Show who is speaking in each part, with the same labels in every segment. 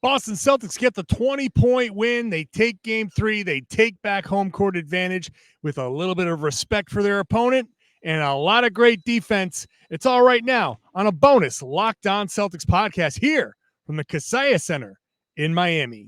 Speaker 1: Boston Celtics get the 20-point win. They take game 3. They take back home court advantage with a little bit of respect for their opponent and a lot of great defense. It's all right now on a bonus Locked On Celtics podcast here from the Kaseya Center in Miami.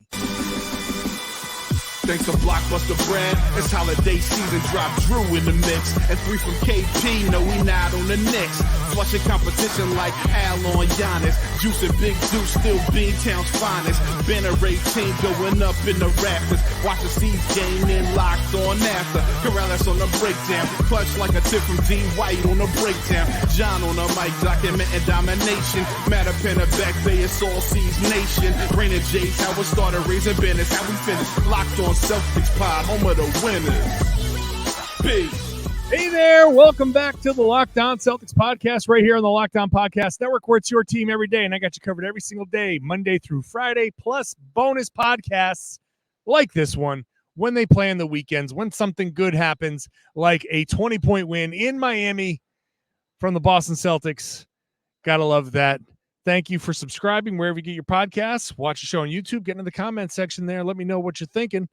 Speaker 2: Thanks to Blockbuster brand, it's holiday season. Drop Drew in the mix, and 3 from KP. No, we not on the Knicks. Flushing competition like Al on Giannis. Juice and Big Deuce, still Beantown's finest. Banner 18 going up in the rafters. Watch the Seeds game in Locked On after. Karalis on the breakdown, clutch like a tip from D White on the breakdown. John on the mic documenting domination. Matter pen a back bay, it's all Seeds Nation. Rain and Jays, how we started, raising business, how we finish. Locked On Celtics pod, home of the winners. Peace.
Speaker 1: Hey there, welcome back to the Locked On Celtics podcast right here on the Locked On Podcast Network, where it's your team every day, and I got you covered every single day, Monday through Friday, plus bonus podcasts like this one when they play on the weekends, when something good happens, like a 20-point win in Miami from the Boston Celtics. Gotta love that. Thank you for subscribing wherever you get your podcasts. Watch the show on YouTube. Get in the comment section there. Let me know what you're thinking.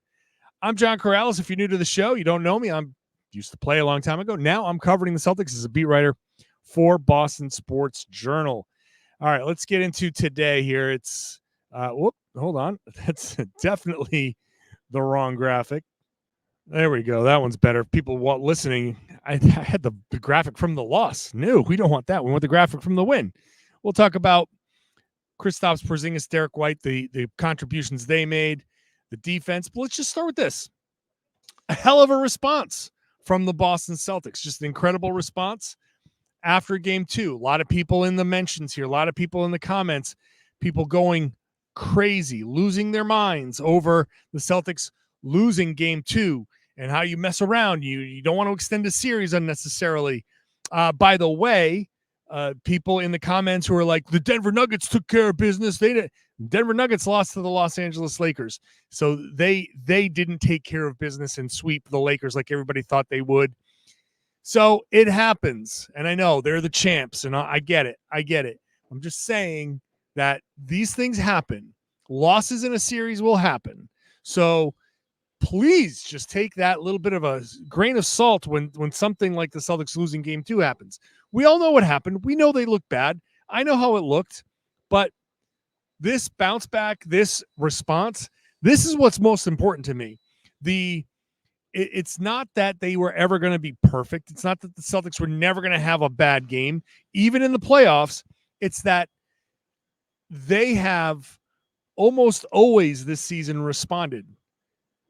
Speaker 1: I'm John Karalis. If you're new to the show, you don't know me. I'm used to play a long time ago. Now I'm covering the Celtics as a beat writer for Boston Sports Journal. All right, let's get into today here. It's hold on. That's definitely the wrong graphic. There we go. That one's better. People listening, I had the graphic from the loss. No, we don't want that. We want the graphic from the win. We'll talk about Kristaps, Porzingis, Derrick White, the contributions they made, the defense. But let's just start with this. A hell of a response from the Boston Celtics. Just an incredible response after game 2. A lot of people in the mentions here, a lot of people in the comments, people going crazy, losing their minds over the Celtics losing game 2 and how you mess around. You don't want to extend a series unnecessarily. By the way, people in the comments who are like, the Denver Nuggets took care of business. Denver Nuggets lost to the Los Angeles Lakers. So they didn't take care of business and sweep the Lakers like everybody thought they would. So it happens. And I know they're the champs, and I get it. I'm just saying that these things happen. Losses in a series will happen. So please just take that little bit of a grain of salt when something like the Celtics losing game 2 happens. We all know what happened. We know they look bad. I know how it looked, but this bounce back, this response, this is what's most important to me. It's not that they were ever going to be perfect. It's not that the Celtics were never going to have a bad game, even in the playoffs. It's that they have almost always this season responded.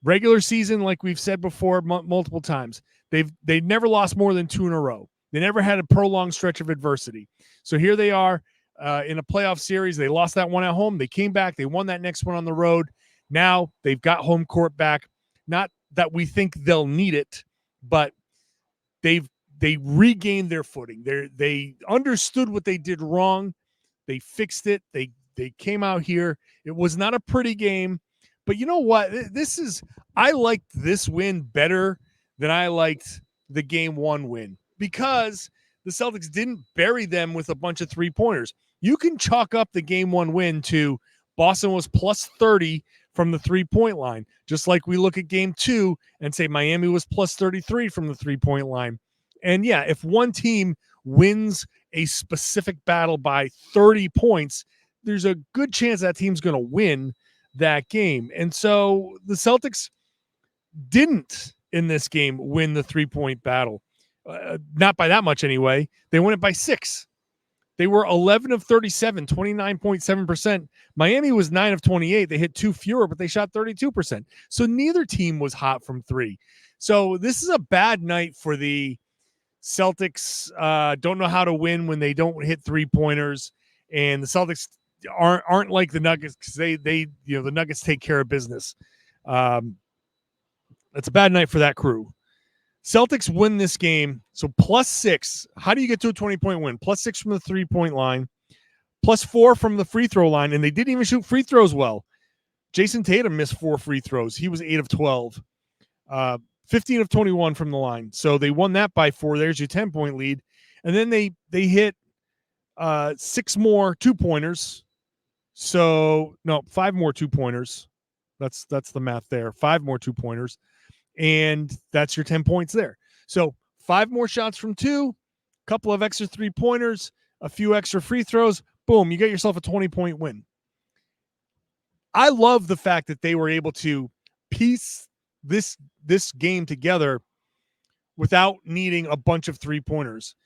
Speaker 1: Regular season, like we've said before multiple times, they've never lost more than 2 in a row. They never had a prolonged stretch of adversity. So here they are in a playoff series. They lost that one at home. They came back. They won that next one on the road. Now they've got home court back. Not that we think they'll need it, but they regained their footing. They understood what they did wrong. They fixed it. They came out here. It was not a pretty game. But you know what? I liked this win better than I liked the game 1 win, because the Celtics didn't bury them with a bunch of 3-pointers. You can chalk up the game 1 win to Boston was plus 30 from the 3-point line, just like we look at game 2 and say Miami was plus 33 from the 3-point line. And yeah, if one team wins a specific battle by 30 points, there's a good chance that team's going to win that game. And so the Celtics didn't in this game win the 3-point battle. Not by that much anyway. They won it by 6. They were 11 of 37, 29.7%. Miami was 9 of 28. They hit 2 fewer, but they shot 32%. So neither team was hot from 3. So this is a bad night for the Celtics. Don't know how to win when they don't hit 3-pointers, and the Celtics aren't like the Nuggets, because the Nuggets take care of business. That's a bad night for that crew. Celtics win this game. So plus 6. How do you get to a 20-point win? Plus 6 from the 3-point line, plus 4 from the free throw line, and they didn't even shoot free throws well. Jayson Tatum missed 4 free throws. He was 8 of 12. 15 of 21 from the line. So they won that by 4. There's your 10-point lead. And then they hit 6 more 2-pointers. So no, 5 more 2-pointers. That's the math there. 5 more 2-pointers. And that's your 10 points there. So 5 more shots from 2, a couple of extra 3-pointers, a few extra free throws. Boom, you get yourself a 20-point win. I love the fact that they were able to piece this game together without needing a bunch of 3-pointers.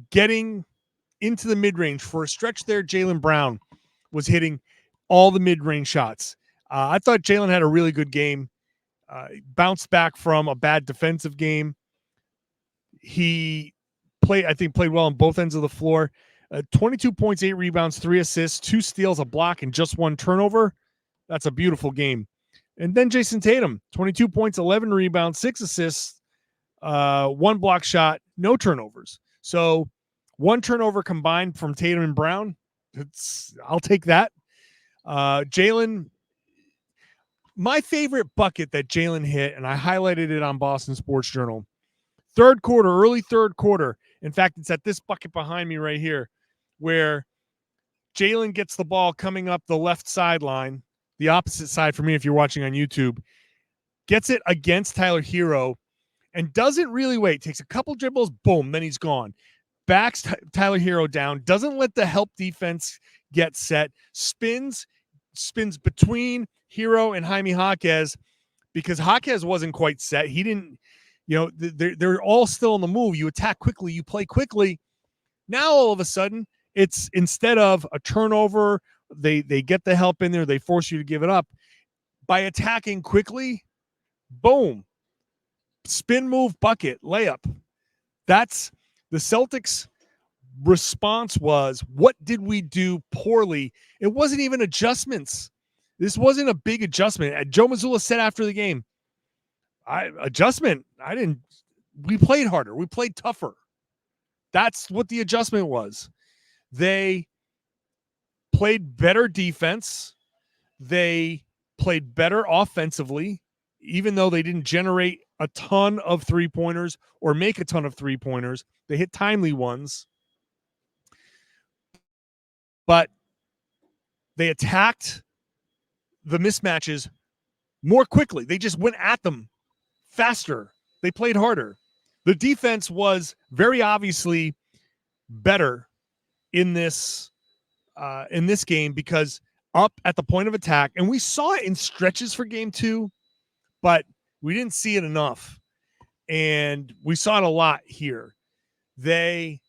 Speaker 1: Getting into the mid-range for a stretch there, Jaylen Brown was hitting all the mid-range shots. I thought Jaylen had a really good game. Bounced back from a bad defensive game. He played well on both ends of the floor. 22 points, 8 rebounds, 3 assists, 2 steals, a block, and just 1 turnover. That's a beautiful game. And then Jayson Tatum, 22 points, 11 rebounds, 6 assists, 1 block shot, no turnovers. So 1 turnover combined from Tatum and Brown. I'll take that. Jaylen, my favorite bucket that Jaylen hit, and I highlighted it on Boston Sports Journal, early third quarter. In fact, it's at this bucket behind me right here, where Jaylen gets the ball coming up the left sideline, the opposite side for me if you're watching on YouTube, gets it against Tyler Hero, and doesn't really wait. Takes a couple dribbles, boom, then he's gone. Backs Tyler Hero down, doesn't let the help defense get set, spins between Hero and Jaime Jaquez, because Jaquez wasn't quite set. He didn't, they're all still on the move. You attack quickly, you play quickly. Now all of a sudden, it's instead of a turnover, they get the help in there, they force you to give it up. By attacking quickly, boom, spin move, bucket, layup. That's the Celtics' response was, what did we do poorly? It wasn't even adjustments. This wasn't a big adjustment. Joe Mazzulla said after the game, we played harder. We played tougher. That's what the adjustment was. They played better defense. They played better offensively, even though they didn't generate a ton of 3-pointers or make a ton of 3-pointers. They hit timely ones. But they attacked the mismatches more quickly. They just went at them faster. They played harder. The defense was very obviously better in this game, because up at the point of attack, and we saw it in stretches for game 2, but we didn't see it enough. And we saw it a lot here. They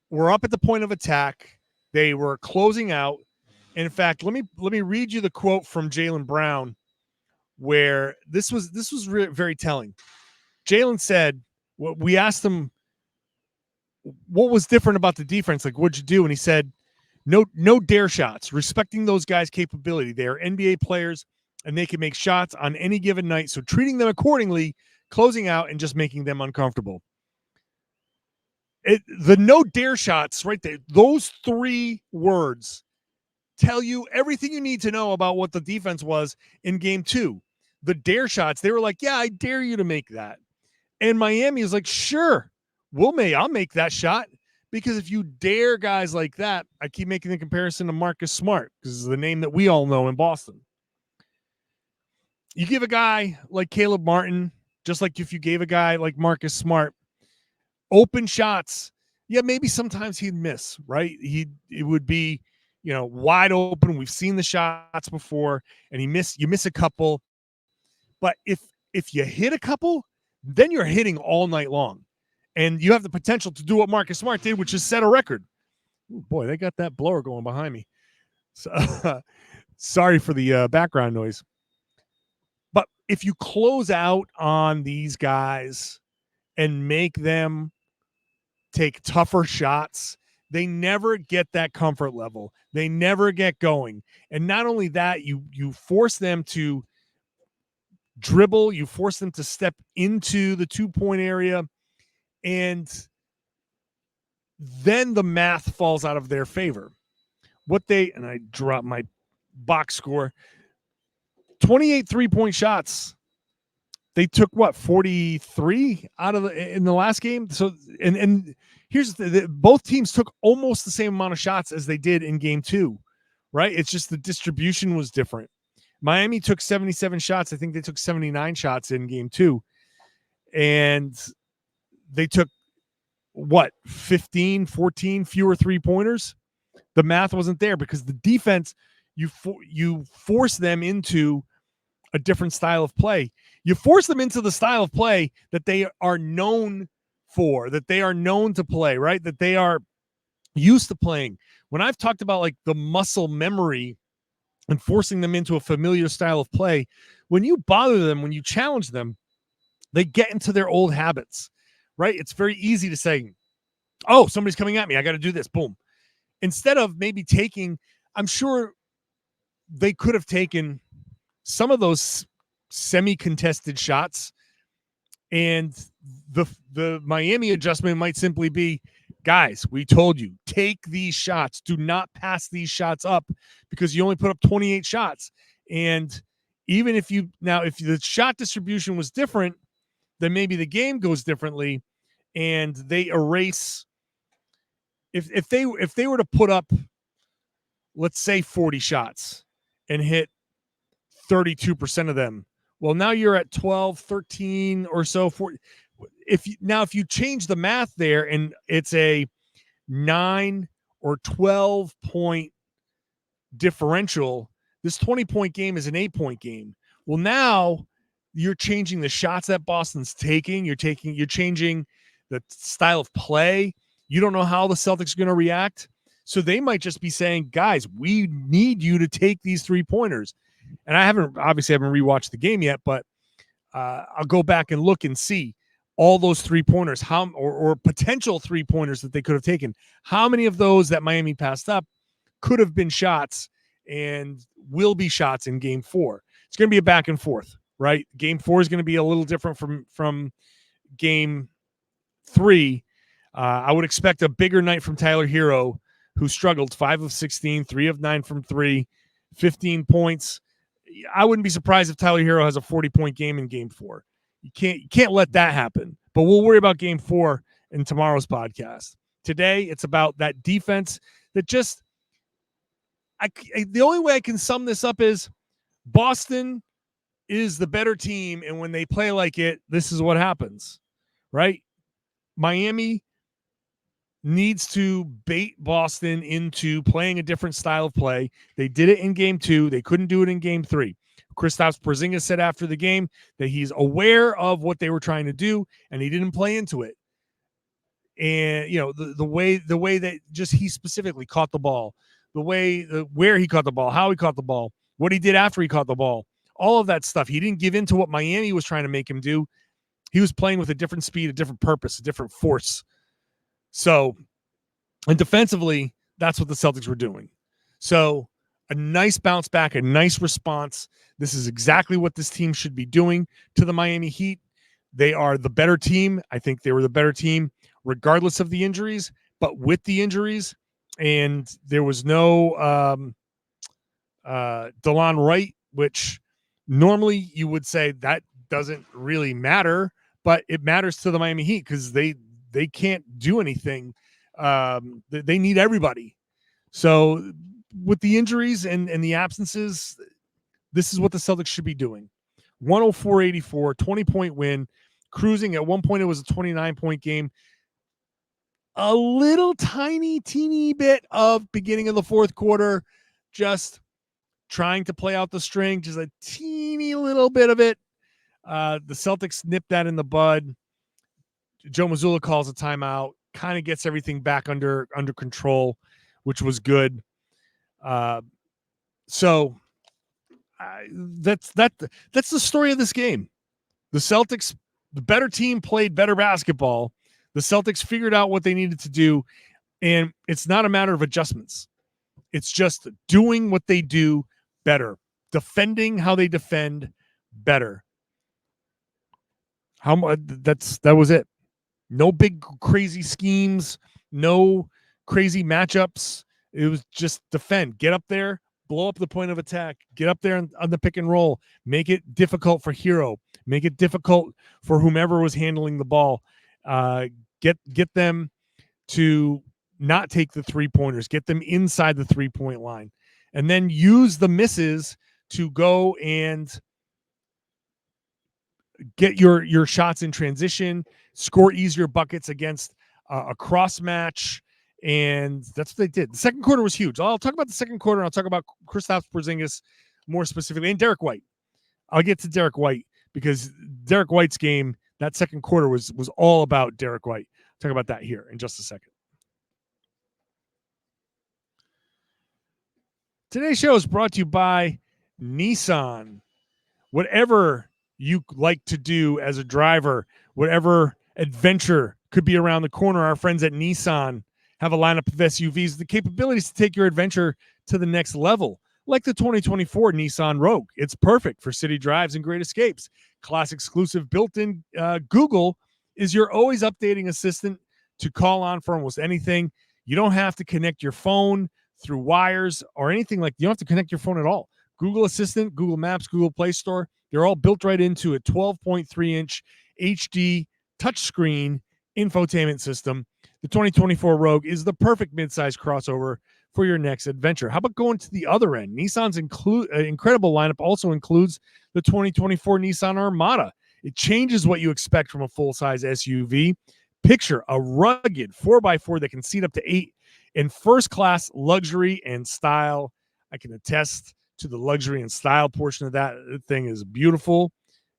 Speaker 1: were up at the point of attack. They were closing out. And in fact, let me read you the quote from Jaylen Brown, where this was very telling. Jaylen said, we asked him what was different about the defense, like what'd you do? And he said, no dare shots, respecting those guys' capability. They are NBA players and they can make shots on any given night. So treating them accordingly, closing out, and just making them uncomfortable. The no dare shots right there, those 3 words tell you everything you need to know about what the defense was in game 2. The dare shots, they were like, yeah, I dare you to make that. And Miami is like, sure, I'll make that shot. Because if you dare guys like that, I keep making the comparison to Marcus Smart, because it's the name that we all know in Boston. You give a guy like Caleb Martin, just like if you gave a guy like Marcus Smart open shots, yeah, maybe sometimes he'd miss, right? It would be, wide open. We've seen the shots before, and you miss a couple. But if you hit a couple, then you're hitting all night long. And you have the potential to do what Marcus Smart did, which is set a record. Ooh, boy, they got that blower going behind me. So, sorry for the background noise. But if you close out on these guys and make them take tougher shots, they never get that comfort level. They never get going. And not only that, you force them to dribble, you force them to step into the 2-point area, and then the math falls out of their favor. And I dropped my box score, 28 3-point shots they took what 43 out of in the last game. So and here's both teams took almost the same amount of shots as they did in game 2, right? It's just the distribution was different. Miami took 77 shots. I think they took 79 shots in game 2, and they took what 15, 14 fewer 3-pointers. The math wasn't there because the defense, you force them into a different style of play. You force them into the style of play that they are known for, that they are known to play, right? That they are used to playing. When I've talked about like the muscle memory and forcing them into a familiar style of play, when you bother them, when you challenge them, they get into their old habits, right? It's very easy to say, oh, somebody's coming at me, I got to do this, boom. Instead of maybe taking, I'm sure they could have taken some of those semi-contested shots, and the Miami adjustment might simply be, guys, we told you, take these shots. Do not pass these shots up because you only put up 28 shots. And even if the shot distribution was different, then maybe the game goes differently, and they erase. If they were to put up, let's say 40 shots and hit 32% of them, well, now you're at 12, 13 or so. If you change the math there and it's a 9 or 12 point differential, this 20-point game is an 8-point game. Well, now you're changing the shots that Boston's taking. You're changing the style of play. You don't know how the Celtics are going to react. So they might just be saying, guys, we need you to take these 3-pointers. And I haven't rewatched the game yet, but I'll go back and look and see all those 3-pointers, or potential 3-pointers that they could have taken. How many of those that Miami passed up could have been shots and will be shots in game 4? It's going to be a back and forth, right? Game 4 is going to be a little different from game 3. I would expect a bigger night from Tyler Hero, who struggled 5 of 16, 3 of 9 from 3, 15 points. I wouldn't be surprised if Tyler Hero has a 40-point game in game 4. You can't let that happen. But we'll worry about game 4 in tomorrow's podcast. Today, it's about that defense that just the only way I can sum this up is Boston is the better team, and when they play like it, this is what happens, right? Miami needs to bait Boston into playing a different style of play. They did it in game 2. They couldn't do it in game 3. Kristaps Porzingis said after the game that he's aware of what they were trying to do, and he didn't play into it. And, the way that just he specifically caught the ball, where he caught the ball, how he caught the ball, what he did after he caught the ball, all of that stuff. He didn't give in to what Miami was trying to make him do. He was playing with a different speed, a different purpose, a different force. So, and defensively, that's what the Celtics were doing. So, a nice bounce back, a nice response. This is exactly what this team should be doing to the Miami Heat. They are the better team. I think they were the better team regardless of the injuries, but with the injuries, and there was no DeLon Wright, which normally you would say that doesn't really matter, but it matters to the Miami Heat because they can't do anything. They need everybody. So with the injuries and the absences, this is what the Celtics should be doing. 104-84, 20-point win, cruising. At one point, it was a 29-point game. A little teeny bit of beginning of the fourth quarter, just trying to play out the string, just a teeny little bit of it. The Celtics nipped that in the bud. Joe Mazzulla calls a timeout, kind of gets everything back under control, which was good. So that's the story of this game. The Celtics, the better team, played better basketball. The Celtics figured out what they needed to do, and it's not a matter of adjustments. It's just doing what they do better, defending how they defend better. That was it. No big crazy schemes, no crazy matchups. It was just defend, get up there, blow up the point of attack, get up there on the pick and roll, make it difficult for Hero, make it difficult for whomever was handling the ball. Get them to not take the 3-pointers, get them inside the 3-point line, and then use the misses to go and get your shots in transition, score easier buckets against a cross match. And that's what they did. The second quarter was huge. I'll talk about the second quarter. And I'll talk about Kristaps Porzingis more specifically, and Derrick White. I'll get to Derrick White because Derrick White's game, that second quarter was all about Derrick White. I'll talk about that here in just a second. Today's show is brought to you by Nissan. Whatever you like to do as a driver, whatever adventure could be around the corner, our friends at Nissan have a lineup of SUVs, the capabilities to take your adventure to the next level, like the 2024 Nissan Rogue. It's perfect for city drives and great escapes. Class exclusive built-in Google is your always updating assistant to call on for almost anything. You don't have to connect your phone through wires or anything like you don't have to connect your phone at all. Google Assistant, Google Maps, Google Play Store, they're all built right into a 12.3-inch HD touchscreen infotainment system. The 2024 Rogue is the perfect midsize crossover for your next adventure. How about going to the other end? Nissan's incredible lineup also includes the 2024 Nissan Armada. It changes what you expect from a full-size SUV. Picture a rugged 4x4 that can seat up to 8 in first-class luxury and style. I can attest to the luxury and style portion of that. Thing is beautiful,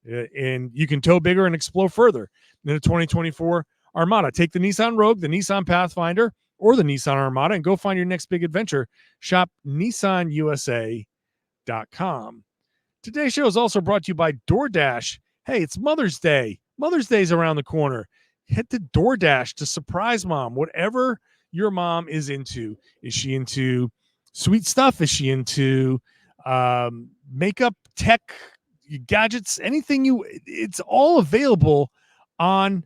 Speaker 1: and you can tow bigger and explore further. In the 2024 Armada, take the Nissan Rogue, the Nissan Pathfinder, or the Nissan Armada and go find your next big adventure. Shop NissanUSA.com. Today's show is also brought to you by DoorDash. Hey, it's Mother's Day. Mother's Day is around the corner. Head to DoorDash to surprise mom, whatever your mom is into. Is she into sweet stuff? Is she into makeup, tech, gadgets, anything it's all available on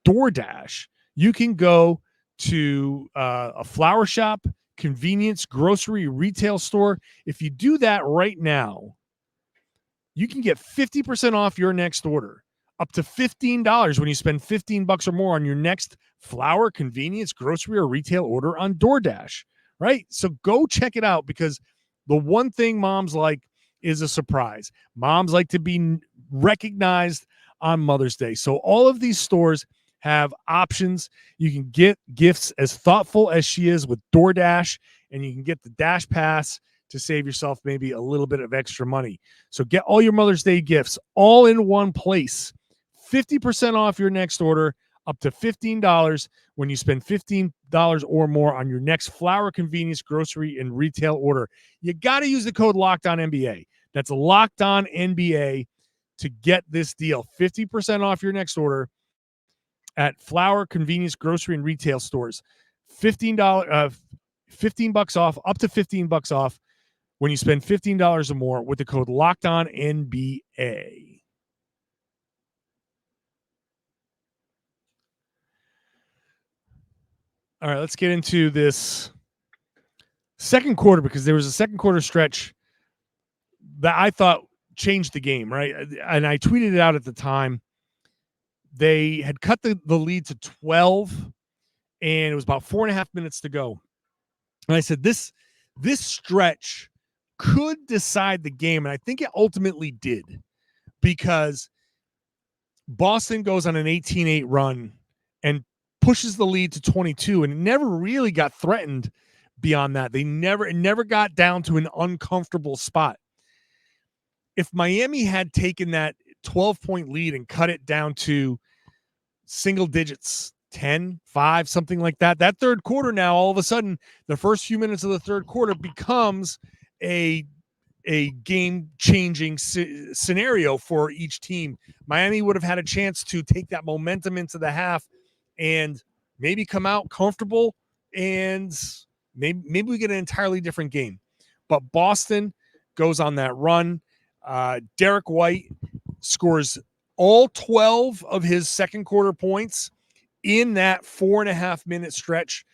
Speaker 1: DoorDash. You can go to a flower shop, convenience, grocery, retail store. If you do that right now, you can get 50% off your next order, up to $15 when you spend $15 or more on your next flower, convenience, grocery, or retail order on DoorDash, right? So go check it out, because the one thing moms like is a surprise. Moms like to be recognized on Mother's Day. So all of these stores have options. You can get gifts as thoughtful as she is with DoorDash, and you can get the Dash Pass to save yourself maybe a little bit of extra money. So get all your Mother's Day gifts all in one place. 50% off your next order, up to $15 when you spend $15 or more on your next flower, convenience, grocery, and retail order. You got to use the code LOCKEDONNBA. That's LOCKEDONNBA to get this deal. 50% off your next order at flower, convenience, grocery, and retail stores. $15 off, up to $15 off when you spend $15 or more with the code LOCKEDONNBA. All right, let's get into this second quarter, because there was a second quarter stretch that I thought changed the game, right? And I tweeted it out at the time. They had cut the lead to 12, and it was about 4.5 minutes to go. And I said, this stretch could decide the game, and I think it ultimately did, because Boston goes on an 18-8 run and pushes the lead to 22, and it never really got threatened beyond that. It never got down to an uncomfortable spot. If Miami had taken that 12-point lead and cut it down to single digits, 10, 5, something like that, that third quarter now, all of a sudden, the first few minutes of the third quarter becomes a game-changing scenario for each team. Miami would have had a chance to take that momentum into the half and maybe come out comfortable, and maybe we get an entirely different game. But Boston goes on that run. Derrick White scores all 12 of his second quarter points in that 4.5 minute stretch.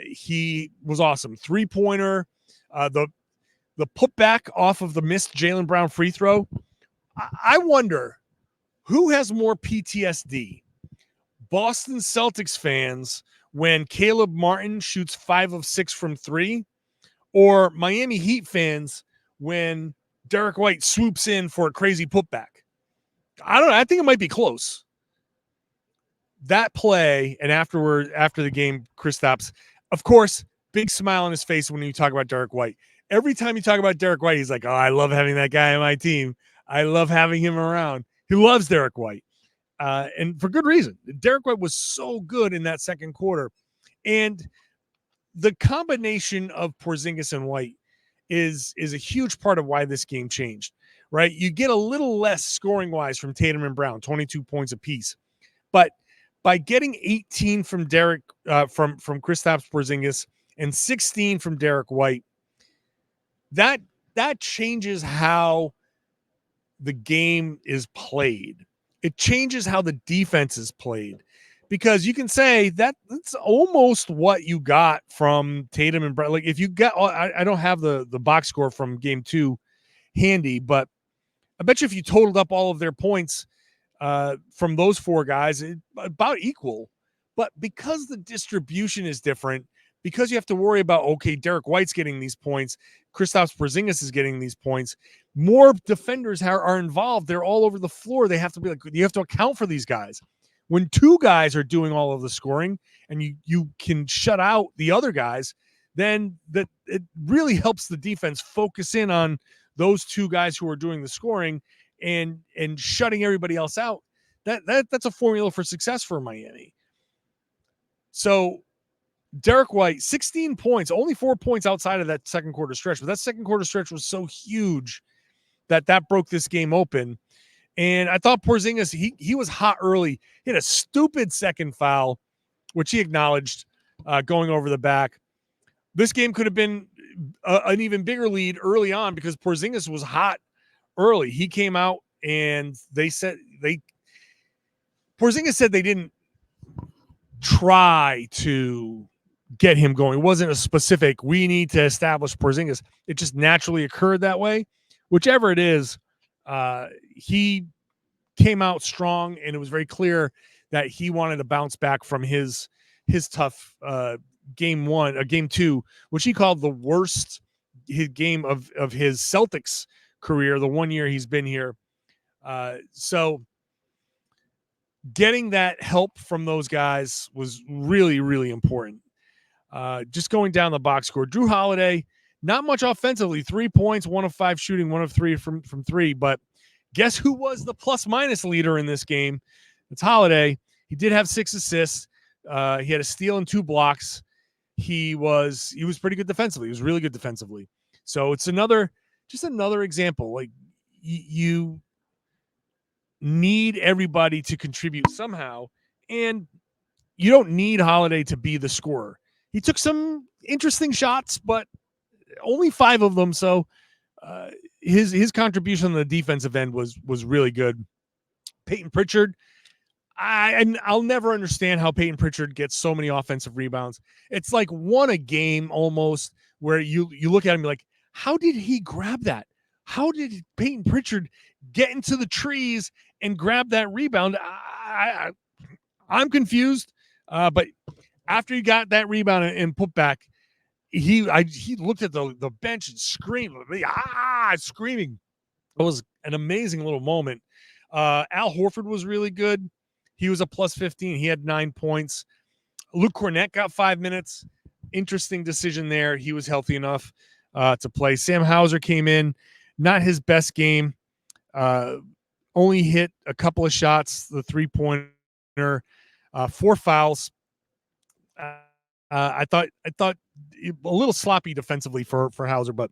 Speaker 1: He was awesome. 3-pointer. the putback off of the missed Jaylen Brown free throw. I wonder who has more PTSD, Boston Celtics fans when Caleb Martin shoots 5 of 6 from 3, or Miami Heat fans when Derrick White swoops in for a crazy putback. I don't know. I think it might be close. That play, and after the game, Kristaps, of course, big smile on his face when you talk about Derrick White. Every time you talk about Derrick White, he's like, oh, I love having that guy on my team. I love having him around. He loves Derrick White. And for good reason. Derrick White was so good in that second quarter. And the combination of Porzingis and White is a huge part of why this game changed, right? You get a little less scoring-wise from Tatum and Brown, 22 points apiece. But by getting 18 from Derrick, from Kristaps Porzingis, and 16 from Derrick White, that changes how the game is played. It changes how the defense is played, because you can say that's almost what you got from Tatum and Brown. Like if you got, I don't have the box score from game 2 handy, but I bet you if you totaled up all of their points from those 4 guys, about equal. But because the distribution is different, because you have to worry about, okay, Derrick White's getting these points, Kristaps Porzingis is getting these points, more defenders are involved. They're all over the floor. They have to be like, you have to account for these guys. When 2 guys are doing all of the scoring and you can shut out the other guys, then it really helps the defense focus in on those 2 guys who are doing the scoring and shutting everybody else out. That's a formula for success for Miami. So Derrick White, 16 points, only 4 points outside of that second quarter stretch, but that second quarter stretch was so huge that broke this game open. And I thought Porzingis, he was hot early. He had a stupid second foul, which he acknowledged, going over the back. This game could have been an even bigger lead early on because Porzingis was hot early. He came out and Porzingis said they didn't try to get him going. It wasn't a specific, we need to establish Porzingis. It just naturally occurred that way. Whichever it is, he came out strong, and it was very clear that he wanted to bounce back from his tough game 2, which he called the worst game of his Celtics career, the 1 year he's been here. So getting that help from those guys was really, really important. Just going down the box score, Jrue Holiday, not much offensively, 3 points, 1 of 5 shooting, 1 of 3 from 3. But guess who was the plus-minus leader in this game? It's Holiday. He did have 6 assists. He had a steal and 2 blocks. He was pretty good defensively. He was really good defensively. So it's another example. Like you need everybody to contribute somehow, and you don't need Holiday to be the scorer. He took some interesting shots, but only 5 of them. So his contribution on the defensive end was really good. Peyton Pritchard, I'll never understand how Peyton Pritchard gets so many offensive rebounds. It's like one a game almost, where you look at him like, how did he grab that? How did Peyton Pritchard get into the trees and grab that rebound? I'm confused. But after he got that rebound and put back, he looked at the bench and screamed, screaming. It was an amazing little moment. Al Horford was really good. He was a plus 15. He had 9 points. Luke Cornett got 5 minutes. Interesting decision there. He was healthy enough to play. Sam Hauser came in. Not his best game. Only hit a couple of shots, the 3-pointer, 4 fouls. I thought a little sloppy defensively for Hauser, but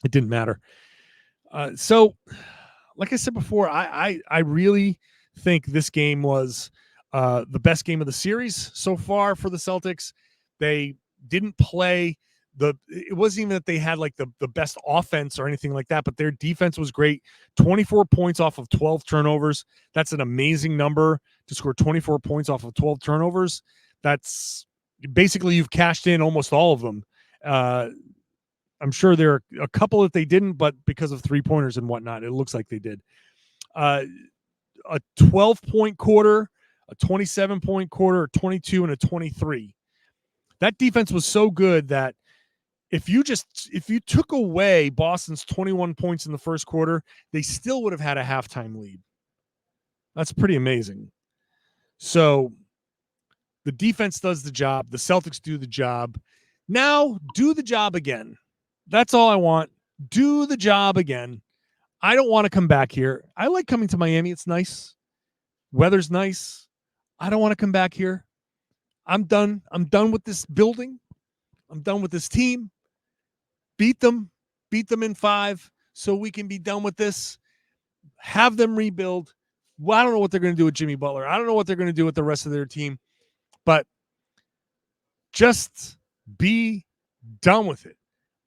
Speaker 1: it didn't matter. So, like I said before, I really think this game was the best game of the series so far for the Celtics. They didn't play it wasn't even that they had like the best offense or anything like that, but their defense was great. 24 points off of 12 turnovers. That's an amazing number to score 24 points off of 12 turnovers. That's basically, you've cashed in almost all of them. I'm sure there are a couple that they didn't, but because of 3-pointers and whatnot, it looks like they did. A 12-point quarter, a 27-point quarter, a 22, and a 23. That defense was so good that if you took away Boston's 21 points in the first quarter, they still would have had a halftime lead. That's pretty amazing. So the defense does the job. The Celtics do the job. Now do the job again. That's all I want. Do the job again. I don't want to come back here. I like coming to Miami. It's nice. Weather's nice. I don't want to come back here. I'm done. I'm done with this building. I'm done with this team. Beat them in 5 so we can be done with this. Have them rebuild. Well, I don't know what they're going to do with Jimmy Butler. I don't know what they're going to do with the rest of their team, but just be done with it.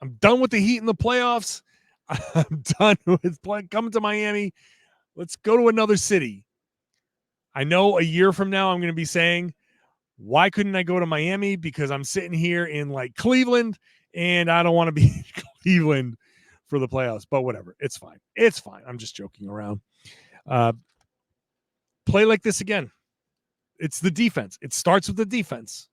Speaker 1: I'm done with the Heat in the playoffs. I'm done with coming to Miami. Let's go to another city. I know a year from now I'm going to be saying, why couldn't I go to Miami? Because I'm sitting here in like Cleveland and I don't want to be in Cleveland for the playoffs, but whatever. It's fine. It's fine. I'm just joking around. Play like this again. It's the defense. It starts with the defense.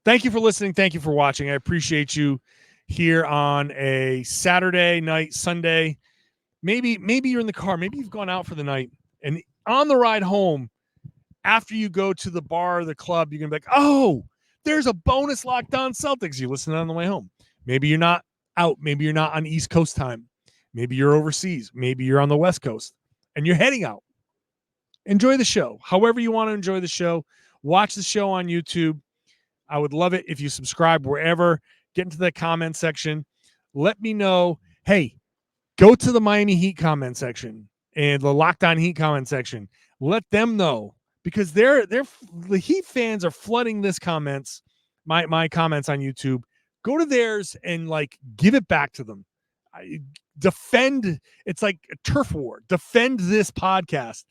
Speaker 1: Thank you for listening. Thank you for watching. I appreciate you here on a Saturday night, Sunday. Maybe you're in the car. Maybe you've gone out for the night. And on the ride home, after you go to the bar or the club, you're going to be like, oh, there's a bonus Locked On Celtics. You listen on the way home. Maybe you're not out. Maybe you're not on East Coast time. Maybe you're overseas. Maybe you're on the West Coast and you're heading out. Enjoy the show. However you want to enjoy the show. Watch the show on YouTube. I would love it if you subscribe wherever. Get into the comment section. Let me know. Hey, go to the Miami Heat comment section and the Locked On Heat comment section. Let them know because the Heat fans are flooding this comments, my comments on YouTube. Go to theirs and like give it back to them. Defend. It's like a turf war. Defend this podcast.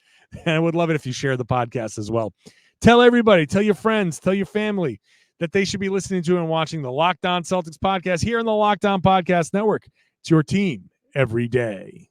Speaker 1: And I would love it if you share the podcast as well. Tell everybody, tell your friends, tell your family that they should be listening to and watching the Locked On Celtics podcast here on the Locked On Podcast Network. It's your team every day.